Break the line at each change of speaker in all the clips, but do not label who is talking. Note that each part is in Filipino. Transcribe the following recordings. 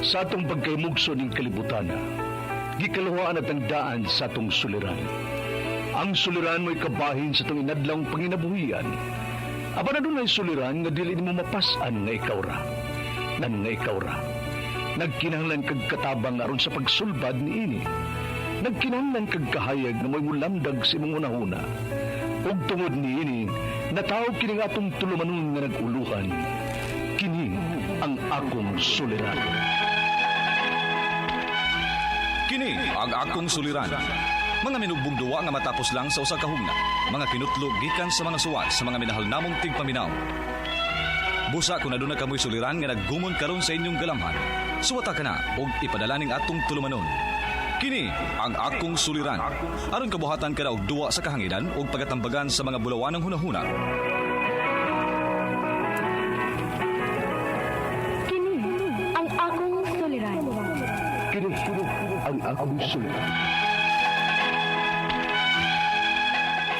Sa atong pagkaymugso ning kalibutan, gikaluhaan at ang daan sa atong suliran. Ang suliran mo'y kabahin sa itong inadlang panginabuhian. Aba na doon ay suliran nga dili mo mapasan nga ikaw ra. Nan nga ikaw ra. Nagkinahanglan kag katabang aron sa pagsulbad ni ini. Nagkinahanglan kag kahayag na mo'y mulamdag sa imong unahuna. Ug tungod ni ini, natawag kini nga atong tulumanon nga naguluhan. Kini ang akong suliran.
Kini ang akong suliran. Mga minugbong duwa nga matapos lang sa usa ka hugna. Mga kinutlog gikan sa mga suwat sa mga minahal namong tigpaminaw. Busa kung aduna kamoy suliran nga naggumon karon sa inyong galamhan. Suwata ka na og ipadala ning atong tulumanon. Kini ang akong suliran. Aron kabuhatan ka na og duwa sa kahanginan og pagatambagan sa mga bulawanang hunahuna.
Kini ang akong suliran.
Kini ang akong suliran.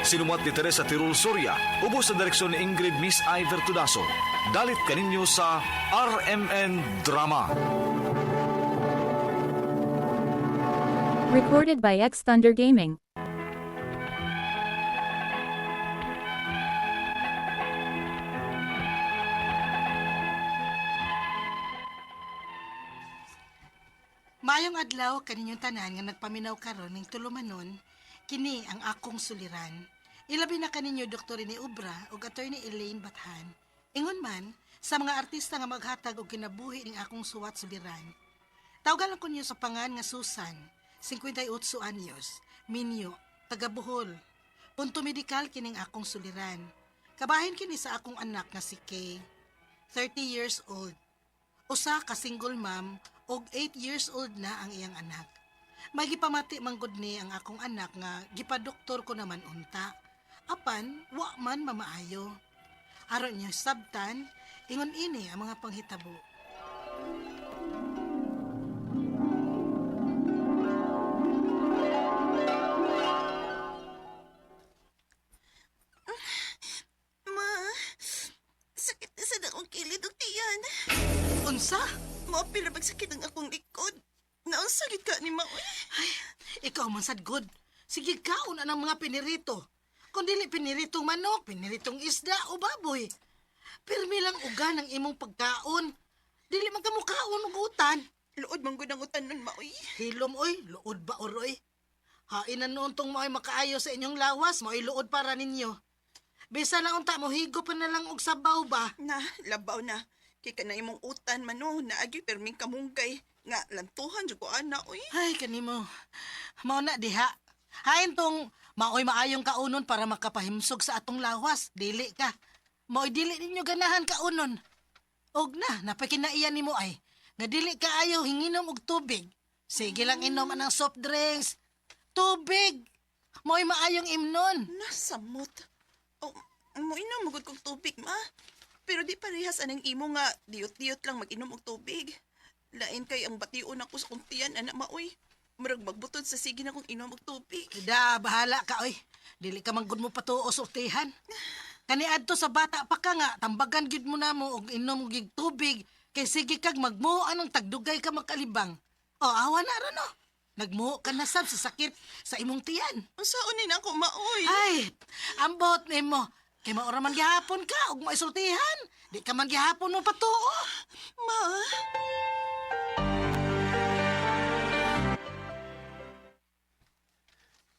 Sinumat ni Teresa Tirul Soria, ubos sa direksyon ni Ingrid Miss Iver Tudaso. Dalit kaninyo sa RMN Drama.
Recorded by X Thunder Gaming.
Mayong adlaw kaninyong tanan nga nagpaminaw karon ning tulumanon, kini ang akong suliran. Ilabi na kaninyo Dr. ni Ubra ug Attorney Elaine Bathan. Ingon man sa mga artista nga maghatag og kinabuhi ning akong suwat suliran. Tawgan ko niyo sa pangan nga Susan, 58 anyos, Minyo, taga Bohol. Punto medikal kining akong suliran. Kabahin kini sa akong anak nga si Kay, 30 years old. Usa ka single mom og 8 years old na ang iyang anak. May gipamati manggod ni ang akong anak nga gipadoktor ko naman unta. Apan, wa man mamaayo. Aron niya sabtan, ingon ini ang mga panghitabo.
Ma, sakit na sa akong kilid o tiyan.
Unsa?
Maapil na pagsakit ang akong likod. Naunsagit ka ni Maoy.
Ay, ikaw man sad good. Sige kaon ang mga pinirito. Kung dili piniritong manok, piniritong isda o baboy. Pirmi lang uga ng imong pagkaon. Dili man ka mukaon og utan.
Luod man gud ang utan nun, Maoy.
Hilom oy, luod ba oroy? Hain na noon tong mo'y makaayo sa inyong lawas, mo'y luod para ninyo. Bisa lang unta mo higo pa na lang og sabaw ba?
Na, labaw na. Kay ka na imong utan man no, naagi perming kamunggay. Nga, lantuhan dyan ko ana, oy.
Ay, kanimo. Mao na diha. Hain tong maoy maayong kaunon para makapahimsog sa atong lawas. Dili ka. Maoy dili ninyo ganahan kaunon. Og na, napakinaiyan nimo ay. Nga dili ka ayaw hinginom og tubig. Sige lang inom anang soft drinks. Tubig! Maoy maayong imnon.
Nasamot. Oh, mo inom magud kong tubig, ma. Pero di parehas anang imo nga diyot-diyot lang mag-inom og tubig. Lain kay ang bation ako sa kuntiyan, anak Maoy. Murag magbutod sa sige na kong inom og tubig.
Da, bahala ka, oy. Dili ka manggod mo patuo sultihan. Kaniadto sa bata pa ka nga, tambagan gid mo na mo og inom og tubig. Kay sige kag magmuo anong tagdugay ka makalibang. O, awa na ron, no? Nagmuo ka na sab sa sakit sa imong tiyan.
Unsaon ni ako, Maoy?
Ay, ambot nimo. Kay maura man gihapon ka og maisultihan. Di ka man gihapon mo patuo.
Ma?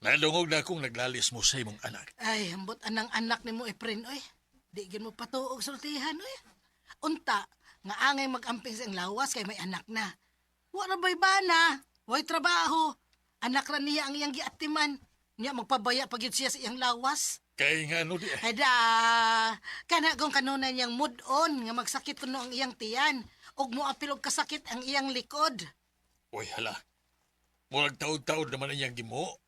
Nalungog na akong naglalis mo sa imong anak.
Ay, ambot anang anak nimo iprin, oy. Di gid mo patuo og sultihan, oy. Unta, nga angay magamping sa iyang lawas kay may anak na. Wa ra bay bana, way trabaho. Anak ra niya ang iyang giatiman. Nya magpabaya pa gyud siya sa iyang lawas.
Kay nga ano di
Ada, kana kung kanunay niyang mood on nga magsakit kuno ang iyang tiyan ug moapil og kasakit ang iyang likod.
Uy, hala. Murag taod-taod naman ang iyang gimo.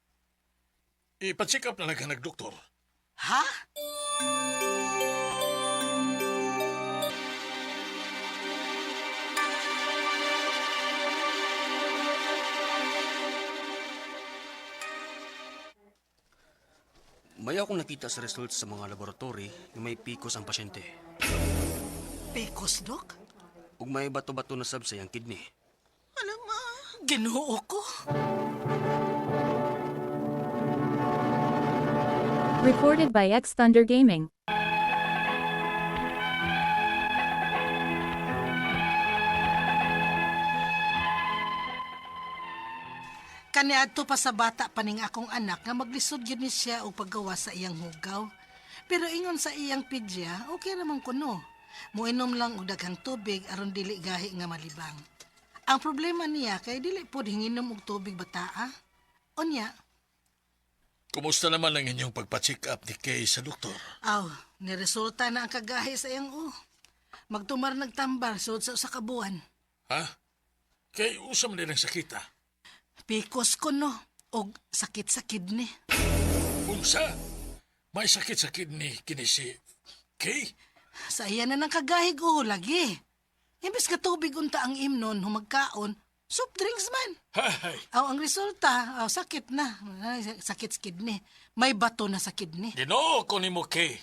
Ipa-check up na lang ka nagdoktor.
Ha?
May akong nakita sa results sa mga laboratory na may PCOS ang pasyente.
Pekos, Dok?
Ug may bato-bato na sab sa iyang kidney.
Ginoo ko.
Recorded by X Thunder Gaming.
Kaniadto pa sa bata paning akong anak nga maglisod gyud ni siya og paggawa sa iyang hugaw. Pero ingon sa iyang pidya, okay naman kuno. Muinom lang og daghang tubig aron dili gahi nga malibang. Ang problema niya kay dili pod hinginom og tubig bataa. Unya,
Kumusta naman ang inyong pagpa-check up ni Kay sa doktor?
niresulta na ang kagahi sa iyang Magtumar nagtambar sud sa usa ka buwan.
Ha? Kay usam din ang sakita.
Pikos ko no, og sakit sa kidney.
Unsa? May sakit sa kidney kini si Kay?
Sa iya na ng kagahig lagi. Imbes ka tubig unta ang imnon, humagkaon, soft drinks man.
Hay,
Ang resulta, sakit na. Sakit sa kidney. May bato na sa kidney.
ginoo ko ni mo Kay.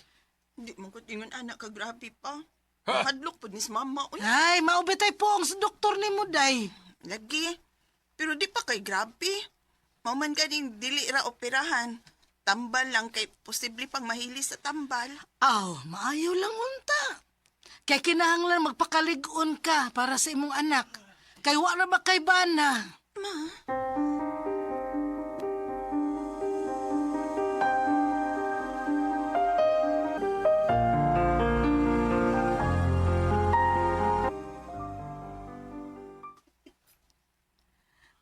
Di mo ko tingon anak ka grabe pa.
Ha?
Hadlok po ni si mama. Uy,
Ay, maubitay po ang sa doktor ni mo, day.
lagi. Pero di pa kay grabe. Mauman ka ding dili ra operahan. Tambal lang kay posible pang mahili sa tambal.
Maayo lang unta. Kaya kinahanglan magpakalig-on ka para sa imong anak. Kay wala ba kay bana?
Ma,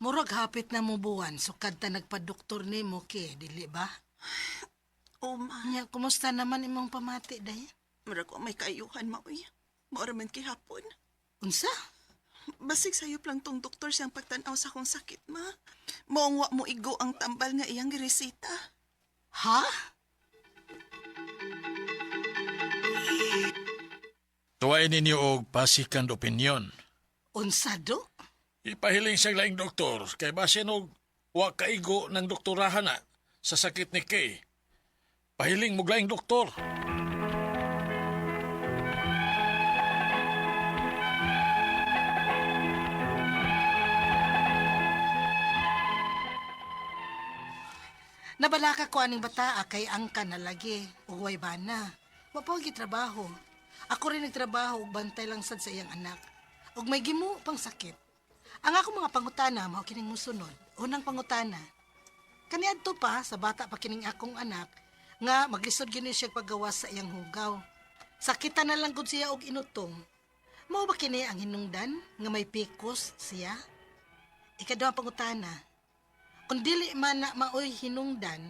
Murag hapit na mo buwan, sukad ta nagpa-doktor ni mo, dili ba?
oh ma.
Nya, kumusta naman imong pamati, day?
Mura ko may kaayuhan ma. Uy, maura man kay hapon.
Unsa?
Basig sayop lang tong doktor siyang pagtanaw sa akong sakit, ma. Maong wa mo igo ang tambal nga iyang giresita.
Ha?
Tuwain ninyo og pa-second opinion.
Unsa, do?
Ipahiling siyang laing doktor kay base og wa kaigo ng doktorahan na sa sakit ni Kay. Pahiling mo laing doktor.
Nabalaka ko aning bata kay angka na lagi, uway bana. Wapawag trabaho. Ako rin nagtrabaho ug bantay lang sad sa iyang anak. Ug may gimu pang sakit. Ang ako mga pangutana mao kining musunod. Unang pangutana. Kaniadto pa sa bata pa kining akong anak nga maglisod gyud ni siya paggawas sa iyang hugaw. Sakitan na lang gud siya og inutong. Mao ba kini ang hinungdan nga may pikos siya? Ikaduhang pangutana. Kung dili man na maoy hinungdan,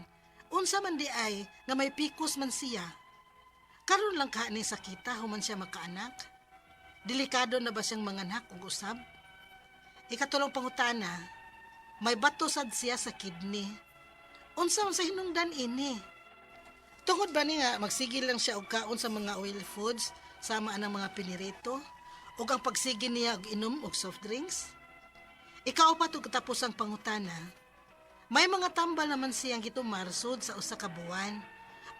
unsa man di ay nga may pikos man siya. Karon lang ka ni sakita human siya makaanak. Delikado na ba siyang manganak ug usab? Ikatulong pangutana, may bato sad siya sa kidney. Unsa man sa hinungdan ini? Tungod ba ni nga magsigil lang siya og kaon sa mga oil foods sama anang mga pinirito ug ang pagsigi niya og inom og soft drinks? Ikaw pa to katapos ang pangutana. May mga tambal naman siyang gitumar sud sa usa ka buwan.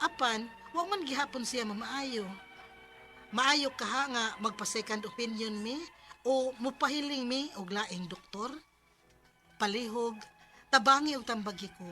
Apan, wa man gihapon siya mamaayo. Maayo ka ha nga magpa-second opinion mi o mupahiling mi og laing doktor? Palihog, tabangi og tambagi ko.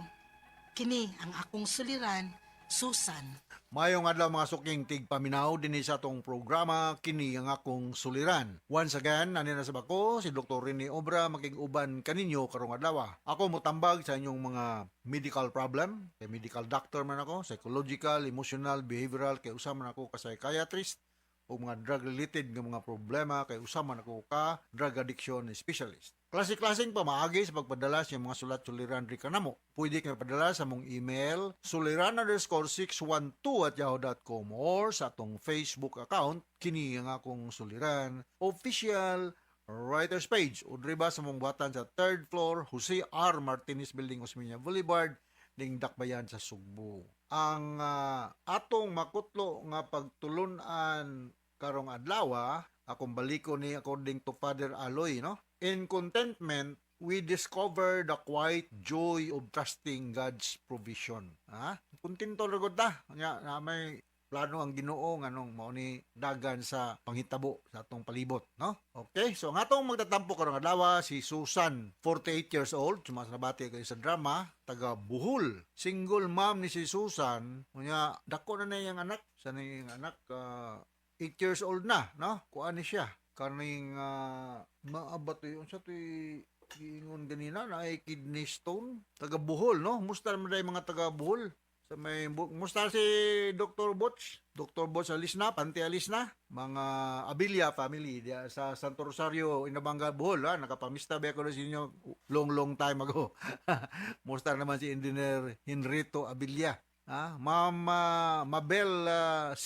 Kini ang akong suliran, Susan.
Mayong adlaw mga suking tigpaminaw dinhi sa atong programa kini ang akong suliran. Once again, ani na sa bako si Dr. Rene Obra makig-uban kaninyo karong adlaw. Ako motambag sa inyong mga medical problem, kay medical doctor man ako, psychological, emotional, behavioral, kay usa man ako ka psychiatrist o mga drug related nga mga problema kay usa man ako ka drug addiction specialist. Klase-klaseng pamaagi sa pagpadala sa mga sulat-suliran ri kanamo. Pwede kayo padala sa mong email suliran_612@yahoo.com or sa atong Facebook account kini ang akong suliran official writers page o driba sa mong buhatan sa 3rd floor Jose R. Martinez Building, Osmeña Boulevard, ning Dakbayan sa Sugbo. Ang atong makutlo nga pagtulunan karong adlaw, akong baliko ni according to Father Aloy, no? In contentment, we discover the quiet joy of trusting God's provision. Kontento ra gud ta. Nya na may plano ang Ginoo nganong mao ni dagan sa panghitabo sa atong palibot, no? Okay, so ang atong magtatampo karong adlaw si Susan, 48 years old, sumasabati kayo sa drama, taga Bohol. Single mom ni si Susan, unya dako na niyang anak, sa niyang anak 8 years old na, no? Kuan ni siya. Kaning maabat yun sa ingon ganina na ay kidney stone, taga Bohol, no? Musta man day mga taga Bohol? Sa may musta si Dr. Botch? Dr. Botch alis na, Panty alis na. Mga Abilia family diya sa Santo Rosario, Inabanga, Bohol. Nakapamista ba ako na sa inyo long time ago. Musta naman si Engineer Henrito Abilia. Ma'am Mabel 5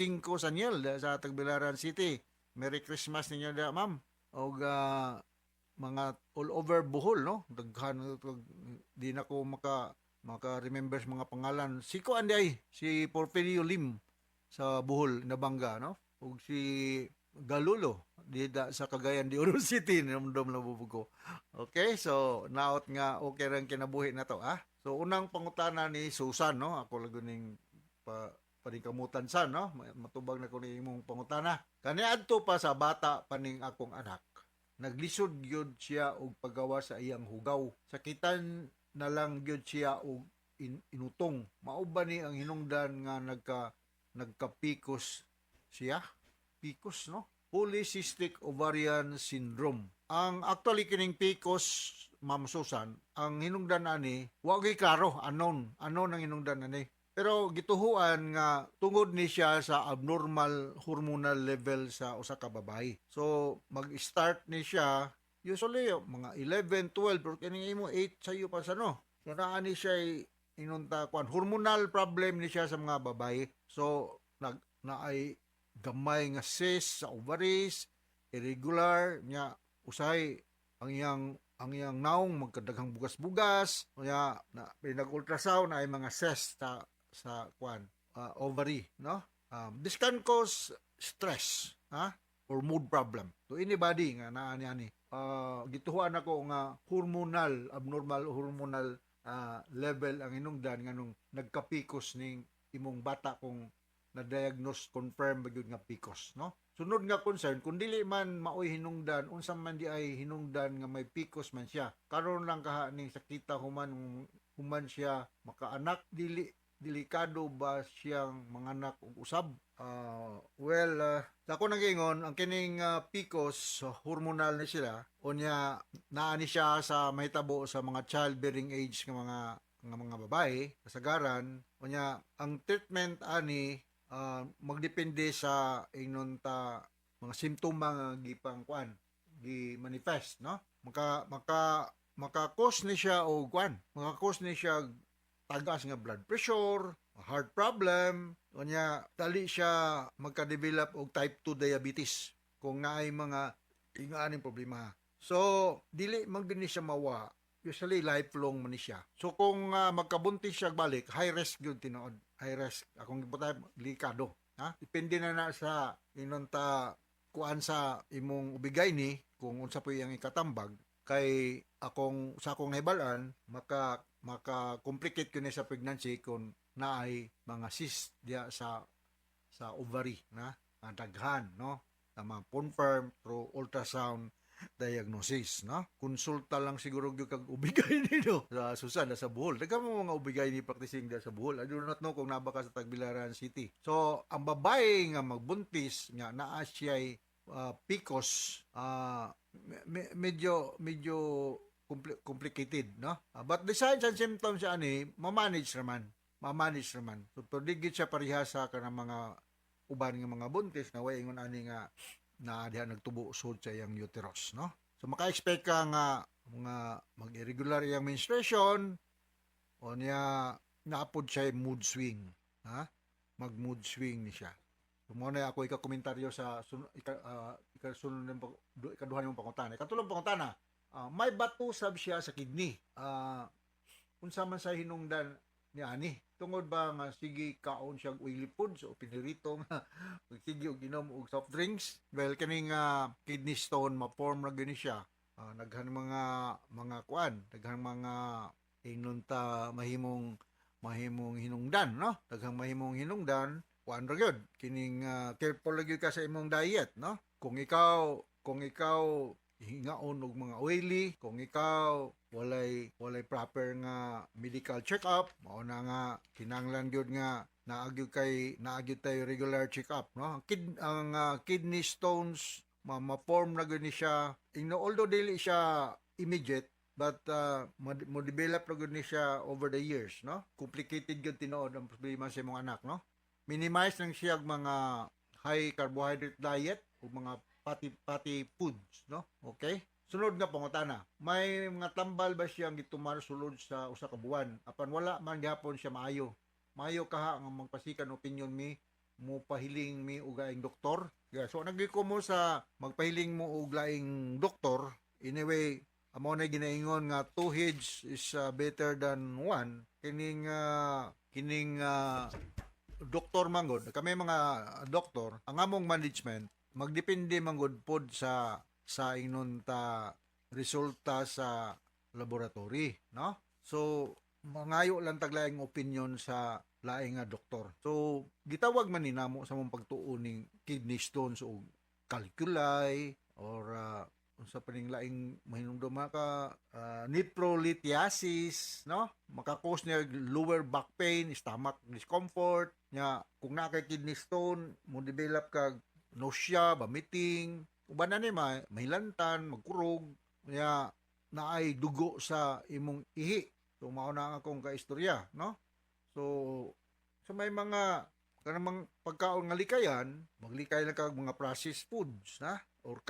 Sanyel sa Tagbilaran City. Merry Christmas ninyo da, ma'am. O mga all over Bohol, no? Daghan di na ko maka-remember mga pangalan. Si ko anday, si Porfirio Lim sa Bohol, Nabanga, no? Ug si Galulo sa Cagayan de Oro City, namdom na bubugo. Okay, so naot nga okay ran kinabuhi na to, So unang pangutana ni Susan, no? Ako laguning paningkamutan sa, no? Matubag na ko ni imong pangutana. Kani adto pa sa bata paning akong anak. Naglisod gyud siya og paggawa sa iyang hugaw. Sakitan na lang gyud siya og inutong. Mao ba ni ang hinungdan nga nagka-PCOS siya? PCOS, no? Polycystic Ovarian Syndrome. Ang actually kining PCOS, Ma'am Susan, ang hinungdan ani wa gyud klaro, unknown ang hinungdan ani. Pero gituhuan nga tungod ni siya sa abnormal hormonal level sa usa ka babae. So mag-start ni siya usually mga 11, 12, pero kining imo 8 sayo pa sa no. So naa ni siya inunta kwan hormonal problem ni siya sa mga babae. So naay gamay nga cyst sa ovaries, irregular nya usay ang iyang naong magkadaghang bugas-bugas, nya na pinag-ultrasound ay mga cyst sa kwan ovary, no? This can cause stress, or mood problem to anybody nga naa ni gituhuan ako nga abnormal hormonal level ang hinungdan nganong nagka-PCOS ning imong bata kung na-diagnose confirm ba gyud nga PCOS, no? Sunod nga concern kung dili man maoy hinungdan unsa man di ay hinungdan nga may PCOS man siya, karon lang kaha ning sakita human siya makaanak, delikado ba siyang manganak og usab? Ako nag-ingon, ang kining PCOS, hormonal na sila, unya naani siya sa mahitabo sa mga childbearing age ng mga babae, kasagaran, unya ang treatment ani magdepende sa inunta mga simptoma nga gi-manifest, no? Maka-cause ni siya og maka-cause ni siya tagas nga blood pressure, heart problem, unya dali siya magka-develop og type 2 diabetes kung naay mga ingaaning problema. So, dili man gini siya mawa, usually lifelong man ni siya. So kung magkabuntis siya balik, high risk gyud tinuod. High risk akong gibutay delikado, depende na sa inunta kuan sa imong ubigay ni kung unsa po iyang ikatambag kay sa akong nahibalaan maka-complicate ko sa pregnancy kung naay mga cyst diya sa ovary na daghan, no? Na confirm through ultrasound diagnosis, no? Konsulta lang siguro gyud kag ubigay nino sa Susan sa Bohol. Daghang mo mga ubigay ni practicing da sa Bohol. I do not know kung naba ka sa Tagbilaran City. So ang babae nga magbuntis nga naa siya PCOS, medyo complicated, no? But the signs and symptoms siya ani ma-manage naman. So digit siya parihasa ka ng mga uban nga mga buntis na way ingon ani nga na diha nagtubo sud sa iyang uterus, no? So maka-expect ka nga mga mag-irregular iyang menstruation o niya naapod siya mood swing, mag-mood swing ni siya. So mo na ako ika-komentaryo sa ikaduhan yung pangutana. Katulong pangutana, may bato sab siya sa kidney. Unsa man sa hinungdan ni ani? Tungod ba nga sige kaon siya oily foods o pinirito nga sige og inom og soft drinks? Well, kaning kidney stone ma-form na gani siya. Daghan mga daghang mga inunta mahimong hinungdan, no? Daghang mahimong hinungdan kuan ra gyud kining careful lagi ka sa imong diet, no? Kung ikaw hingaon og mga oily, kung ikaw walay proper nga medical check-up, mao na nga kinahanglan gyud nga naagyo tay regular check-up, no? Ang kidney stones ma-form na gyud ni siya, although dili siya immediate, but mo develop na gyud ni siya over the years, no? Complicated gyud tinuod ang problema sa imong anak, no? Minimize lang siya mga high carbohydrate diet o mga fatty foods, no? Okay? Sunod nga pangutana, may mga tambal ba siyang gitumar sulod sa usa ka buwan? Apan wala man gyapon siya maayo. Maayo kaha nga magpasikan opinion mi, mo pahiling mi og laing doktor. Yeah, so nagliko mo sa magpahiling mo og laing doktor. Anyway, amo na ginaingon nga two heads is better than one. Kining doktor manggod, kami mga doktor, ang among management magdepende manggod pod sa ingnon ta resulta sa laboratory, no? So mangayo lang taglaing opinion sa laing nga doktor. So gitawag man ni namo sa mong pagtuon ning kidney stones o calculi or unsa pa ning laing mahinungdom ka nephrolithiasis, no? Maka-cause niya lower back pain, stomach discomfort, nya kung na kay kidney stone mo develop kag nausea, vomiting, uban na ni mahilantan, magkurog, nya naay dugo sa imong ihi. So mao na akong kaistorya, no? So sa may mga kanang pagkaon nga likayan, maglikay lang kag mga processed foods, na? Or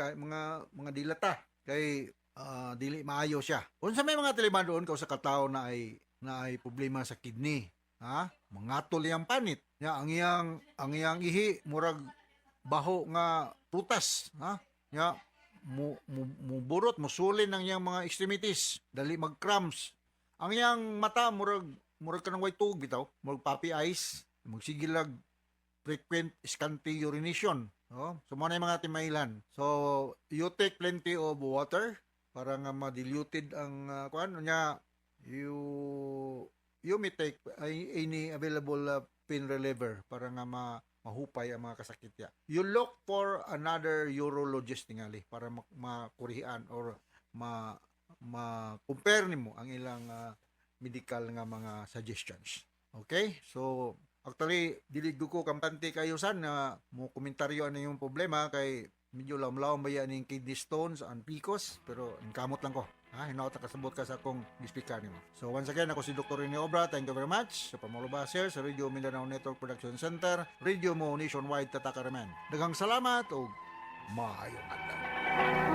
mga dilata kay dili maayo siya. Unsa may mga tiliman doon sa katao na ay problema sa kidney, ha? Mangatol yang panit. Ya ang iyang ihi murag baho nga prutas, ha? Ya muburot, musulin ang iyang mga extremities, dali mag-cramps. Ang iyang mata murag kanang white tubig bitaw, murag puppy eyes, magsigilag frequent scanty urination. Oh, so mo na yung mga timailan. So you take plenty of water para nga ma-diluted ang kuan nya. You may take any available pain reliever para nga mahupay ang mga kasakit ya. You look for another urologist tingali para makurihan or ma-compare nimo ang ilang medical nga mga suggestions. Okay? So actually, dili ko kampante kayo na mo komentaryo ano yung problema kay medyo lamlaw ba yan yung kidney stones and PCOS, pero kamot lang ko. Ha, hinaot kasabot ka sa akong gispikar nimo. So once again, ako si Dr. Rene Obra. Thank you very much sa pamulubaser sa Radio Mindanao Network Production Center. Radio mo nationwide tataka ramen. Daghang salamat o maayong adlaw.